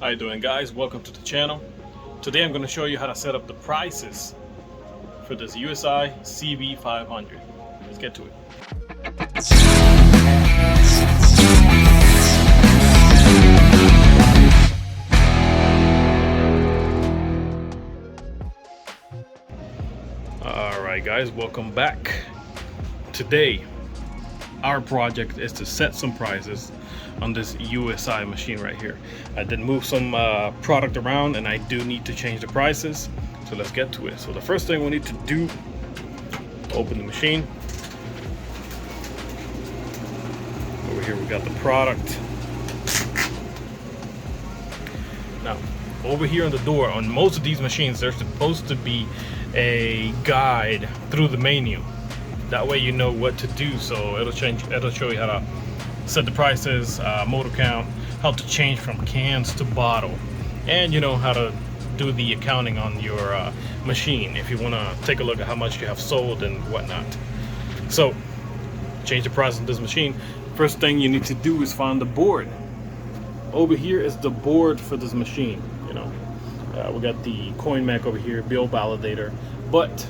How you doing, guys? Welcome to the channel. Today I'm going to show you how to set up the prices for this USI CV500. Let's get to it. Alright guys, welcome back. Today our project is to set some prices on this USI machine right here. I did move some product around and I do need to change the prices, so let's get to it. So the first thing we need to do, open the machine. Over here we got the product. Now over here on the door, on most of these machines, there's supposed to be a guide through the menu. That way you know what to do. So it'll show you how to set the prices, motor count, how to change from cans to bottle, and you know how to do the accounting on your machine if you want to take a look at how much you have sold and whatnot. So change the price on this machine. First thing you need to do is find the board. Over here is the board for this machine. You know, we got the coin mech over here, bill validator, but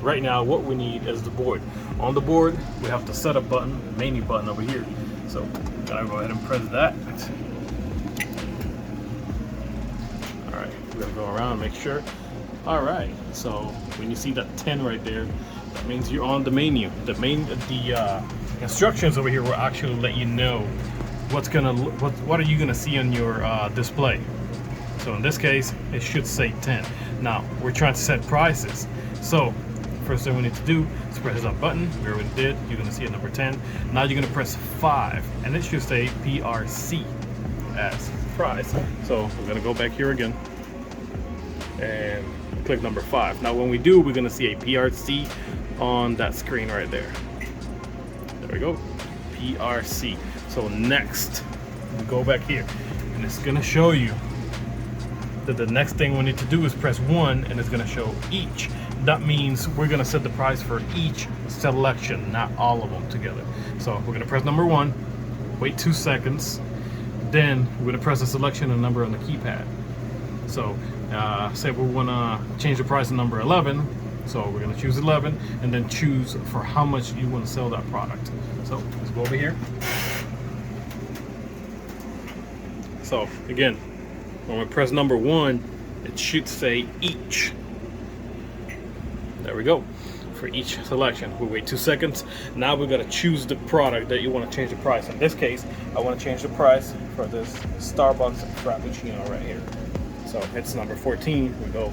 right now what we need is the board. On the board we have the setup button, the menu button over here. So gotta go ahead and press that. Alright, we're gonna go around and make sure. Alright, so when you see that 10 right there, that means you're on the menu. The instructions over here will actually let you know what are you gonna see on your display. So in this case it should say 10. Now we're trying to set prices, so first thing we need to do is press that button. We already did. You're going to see a number 10. Now you're going to press 5, and it should say PRC as price. So we're going to go back here again and click number 5. Now when we do, we're going to see a PRC on that screen right there. There we go, PRC. So next, we go back here, and it's going to show you that the next thing we need to do is press 1, and it's going to show each. That means we're going to set the price for each selection, not all of them together. So we're going to press number 1, wait 2 seconds, then we're going to press the selection and number on the keypad. So say we want to change the price to number 11, so we're going to choose 11 and then choose for how much you want to sell that product. So let's go over here. So again, when we press number 1, it should say each. There we go, for each selection. We wait 2 seconds. Now we're going to choose the product that you want to change the price. In this case, I want to change the price for this Starbucks Frappuccino right here. So it's number 14. We go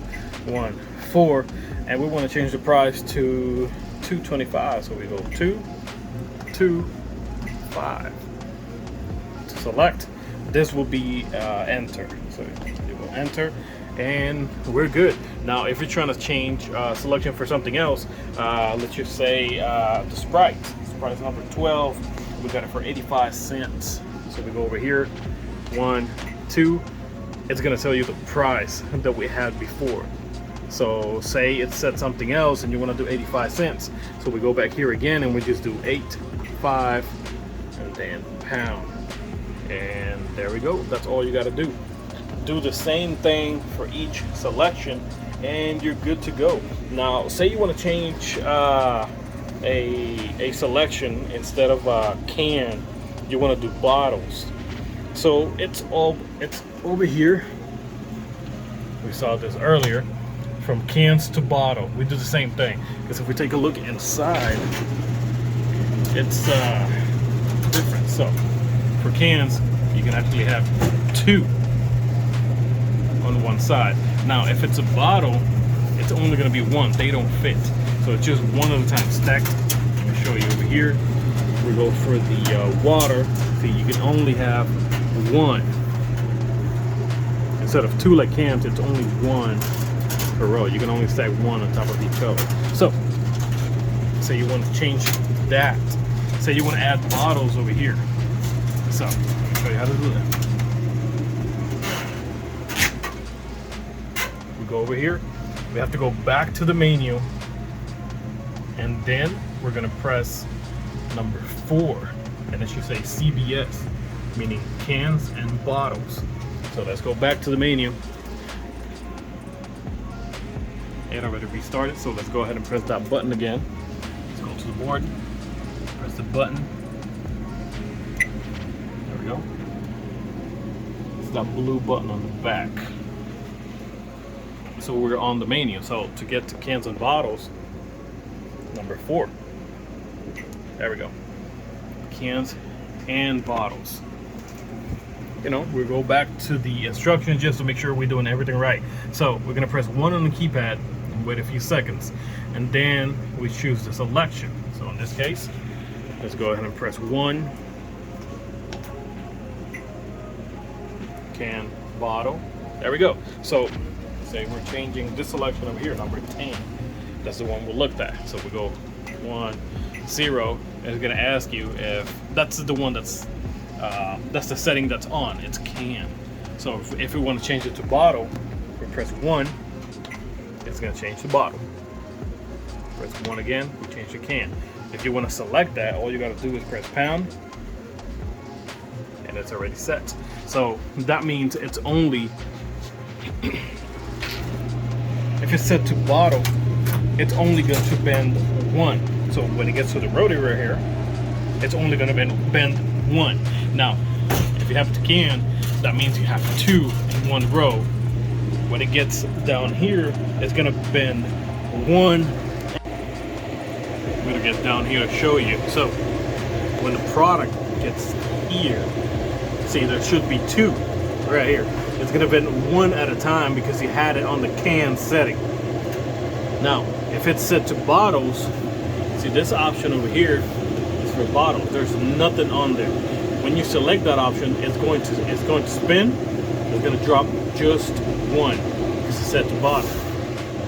1, 4, and we want to change the price to $2.25. So we go 2, 2, 5. To select, this will be enter. So it will enter. And we're good. Now if you're trying to change selection for something else, let's just say the Sprite number 12, we got it for 85 cents. So we go over here, 1, 2, it's gonna tell you the price that we had before. So say it said something else and you want to do 85 cents, so we go back here again and we just do 8, 5, and then pound, and there we go. That's all you got to do. Do the same thing for each selection and you're good to go. Now say you want to change a selection, instead of a can you want to do bottles. So it's over here. We saw this earlier, from cans to bottle. We do the same thing, because if we take a look inside, it's different. So for cans you can actually have 2 on one side. Now if it's a bottle, it's only going to be 1. They don't fit, so it's just 1 at a time stacked. Let me show you over here. We go for the water. See, you can only have 1 instead of 2 like cans. It's only 1 per row. You can only stack 1 on top of each other. So say you want to change that. Say you want to add bottles over here. So let me show you how to do that. Go over here, we have to go back to the menu, and then we're going to press number 4, and it should say CBS, meaning cans and bottles. So let's go back to the menu. It already restarted, so let's go ahead and press that button again. Let's go to the board, press the button. There we go. It's that blue button on the back. So we're on the menu. So to get to cans and bottles, number 4. There we go. Cans and bottles. You know, we go back to the instructions just to make sure we're doing everything right. So we're gonna press 1 on the keypad and wait a few seconds, and then we choose the selection. So in this case, let's go ahead and press 1, can, bottle. There we go. So say we're changing this selection over here, number 10. That's the one we looked at. So we go 1, 0, and it's gonna ask you if that's the one that's the setting that's on. It's can. So if we want to change it to bottle, we press 1, it's going to change to bottle. Press 1 again, we change to can. If you want to select that, all you got to do is press pound, and it's already set. So that means it's only if it's set to bottle, it's only going to bend 1. So when it gets to the rotary right here, it's only going to bend 1. Now, if you have it to can, that means you have 2 in 1 row. When it gets down here, it's gonna bend 1. I'm gonna get down here to show you. So, when the product gets here, see there should be 2 right here. It's gonna bend 1 at a time because you had it on the can setting. Now, if it's set to bottles, see this option over here is for bottles. There's nothing on there. When you select that option, it's going to spin. It's going to drop just 1 because it's set to bottom.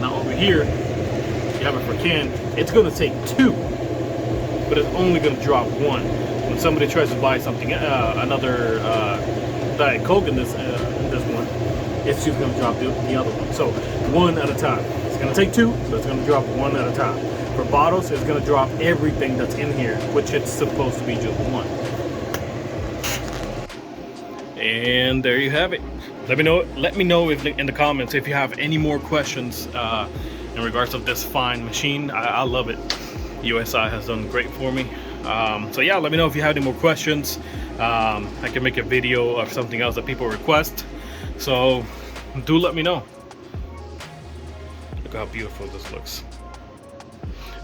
Now over here, you have it for can. It's going to take 2, but it's only going to drop 1. When somebody tries to buy something, another Diet Coke in this one, it's just going to drop the other one. So 1 at a time. It's going to take 2, but it's going to drop 1 at a time. For bottles, it's going to drop everything that's in here, which it's supposed to be just 1. And there you have it. Let me know if in the comments if you have any more questions in regards of this fine machine. I love it. USI has done great for me. So yeah, let me know if you have any more questions. I can make a video of something else that people request. So do let me know. Look how beautiful this looks.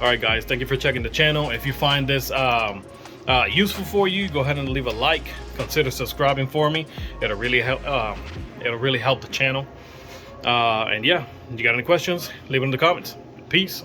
All right, guys, thank you for checking the channel. If you find this useful for you, go ahead and leave a like. Consider subscribing for me. It'll really help. It'll really help the channel. And yeah, you got any questions? Leave them in the comments. Peace.